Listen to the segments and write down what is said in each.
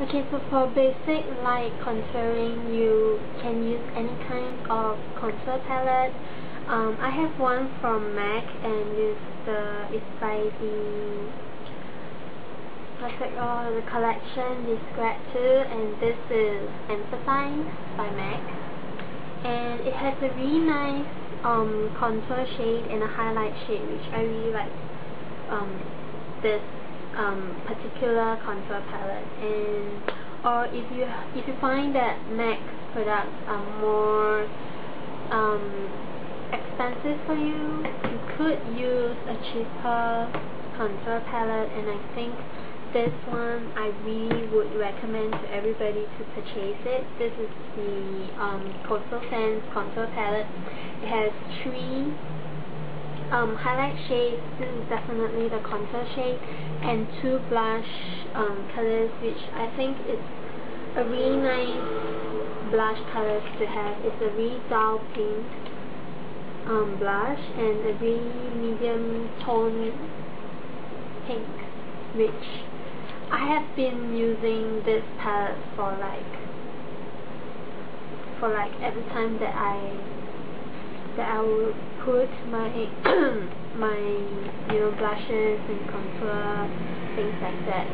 Okay, so for basic light contouring, you can use any kind of contour palette. I have one from MAC, and it's by the collection, the Square 2, and this is Emphasize by MAC, and it has a really nice contour shade and a highlight shade, which I really like. This particular contour palette, and or if you find that MAC products are more expensive for you, you could use a cheaper contour palette, and I think this one I really would recommend to everybody to purchase it. This is the Coastal Sands contour palette. It has 3 highlight shades. This is definitely the contour shade, and 2 blush colors, which I think is a really nice blush colors to have. It's a really dull pink blush and a really medium tone pink, which I have been using this palette for every time that I will put my my blushes and contour, things like that.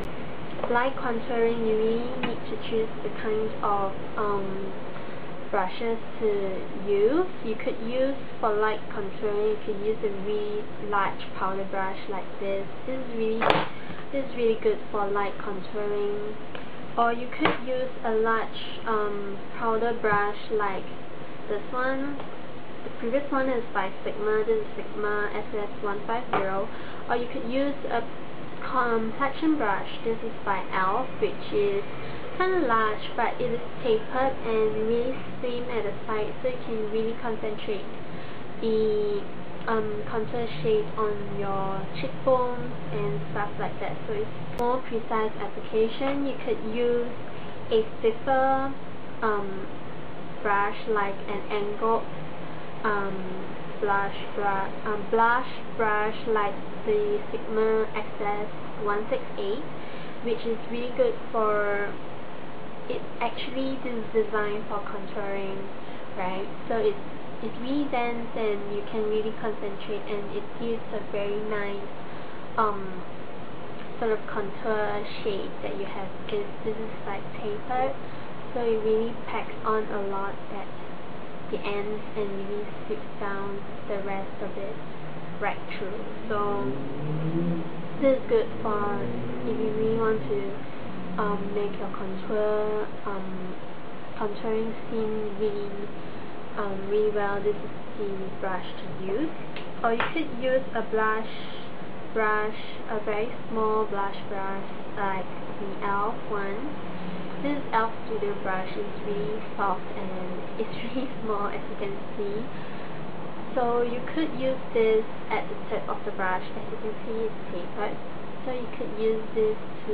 Light contouring, you really need to choose the kind of brushes to use. You could use, for light contouring, you could use a really large powder brush like this. This is really good for light contouring. Or you could use a large powder brush like this one. The previous one is by Sigma. This is Sigma SS150. Or you could use a complexion brush. This is by ELF, which is kind of large, but it is tapered and really slim at the side, so you can really concentrate the contour shade on your cheekbones and stuff like that. So it's more precise application. You could use a stiffer brush like an angled blush brush like the Sigma XS168, which is really good for it. Actually, this is designed for contouring, right? So it's really dense and you can really concentrate, and it gives a very nice sort of contour shade that you have, because this is like tapered, so it really packs on a lot at the ends and really sweeps down the rest of it right through. So this is good for if you really want to make your contouring seem really well. This is the brush to use. Or you could use a blush brush, a very small blush brush like the ELF one. This ELF Studio brush is really soft and it's really small, as you can see. So you could use this at the tip of the brush. As you can see, it's tapered. So you could use this to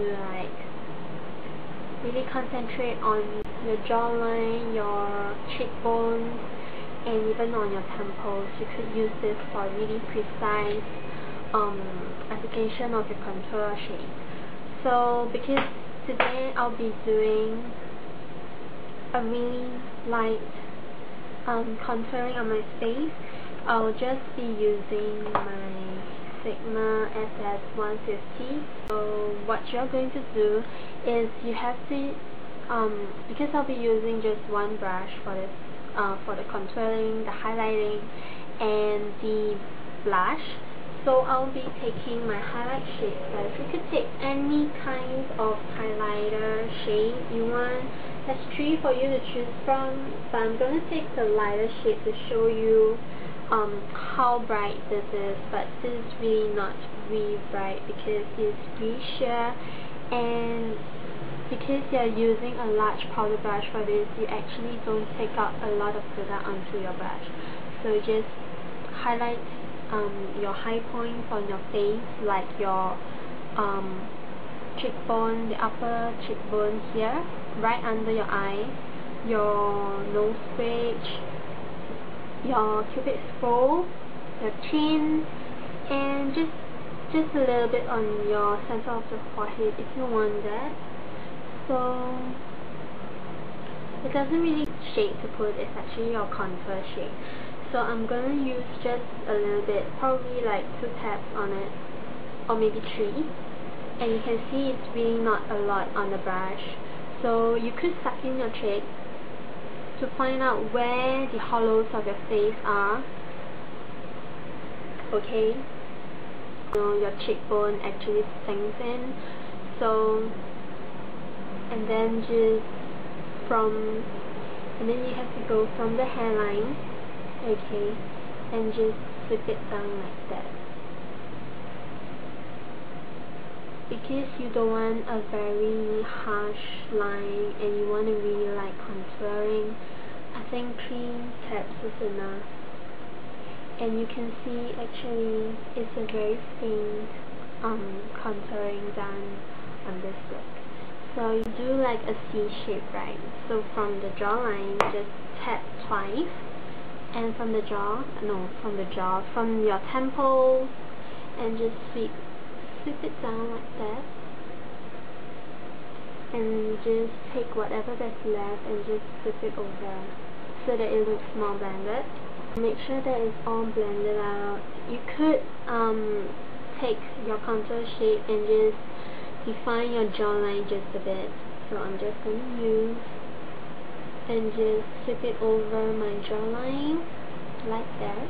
really concentrate on your jawline, your cheekbones, and even on your temples. You could use this for really precise application of your contour shade. So because today I'll be doing a really light contouring on my face, I'll just be using my Sigma SS150. So what you're going to do is you have to, because I'll be using just one brush for this, for the contouring, the highlighting, and the blush. So I'll be taking my highlight shade first. You could take any kind of highlighter shade you want. There's 3 for you to choose from, but I'm going to take the lighter shade to show you how bright this is. But this is really not really bright because it's really sheer, and because you're using a large powder brush for this, you actually don't take out a lot of product onto your brush. So just highlight your high points on your face, like your cheekbone, the upper cheekbone here, right under your eye, your nose bridge, your cupid's bow, your chin, and just a little bit on your center of the forehead if you want that. So it doesn't really shade to put, it's actually your contour shade. So I'm gonna use just a little bit, probably like 2 taps on it, or maybe 3. And you can see it's really not a lot on the brush. So you could suck in your cheek to find out where the hollows of your face are. Okay, so your cheekbone actually sinks in. So, and then you have to go from the hairline, okay, and just flip it down like that. Because you don't want a very harsh line and you want to really like contouring, I think 3 taps is enough. And you can see actually it's a very faint contouring done on this look. So you do like a C shape, right? So from the jawline, just tap twice, and from your temples, and just sweep it down like that, and just take whatever that's left and just flip it over so that it looks more blended. Make sure that it's all blended out. You could take your contour shape and just define your jawline just a bit. So I'm just going to use and just flip it over my jawline like that.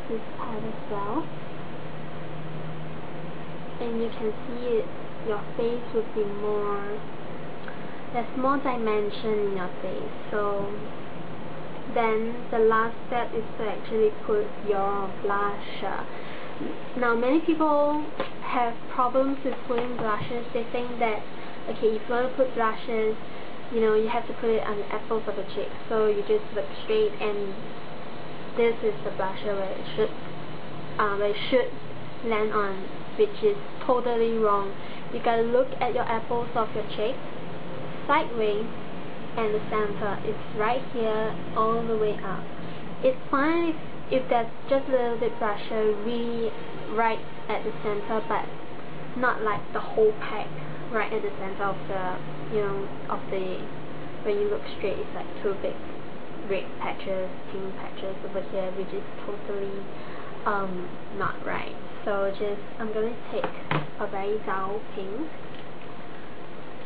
This part as well. And you can see it, your face would be more, there's more dimension in your face. So then the last step is to actually put your blusher. Now many people have problems with putting blushes. They think that, okay, if you want to put blushes, you know, you have to put it on the apples of the cheek. So you just look straight and this is the blusher where it should land on, which is totally wrong. You gotta look at your apples of your cheek sideways, and the center is right here all the way up. It's fine if there's just a little bit blusher really right at the center, but not like the whole pack right at the center of the, you know, of the, when you look straight, it's like 2 big red patches, pink patches over here, which is totally not right. So just, I'm gonna take a very dull pink,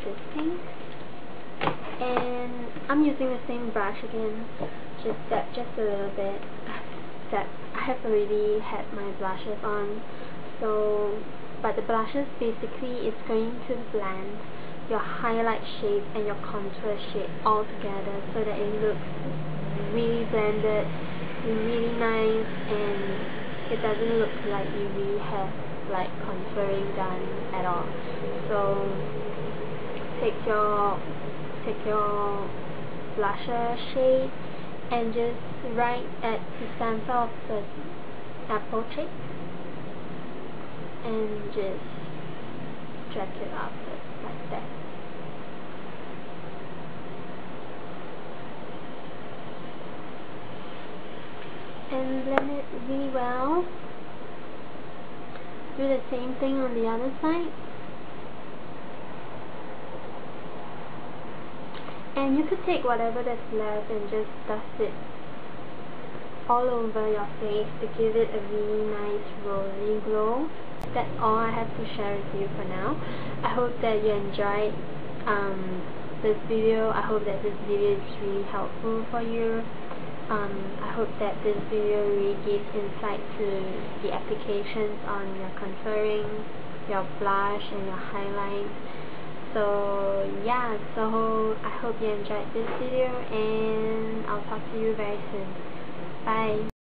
this pink, and I'm using the same brush again, just dab just a little bit. I have already had my blushes on, so, but the blushes basically is going to blend your highlight shade and your contour shade all together so that it looks really blended, really nice, and it doesn't look like you really have like contouring done at all. So take your blusher shade and just right at the center of the apple cheek and just drag it up like that. And blend it really well. Do the same thing on the other side. And you could take whatever that's left and just dust it all over your face to give it a really nice rosy glow. That's all I have to share with you for now. I hope that you enjoyed this video. I hope that this video is really helpful for you. I hope that this video really gives insight to the applications on your contouring, your blush and your highlight. So yeah, so I hope you enjoyed this video and I'll talk to you very soon. Bye!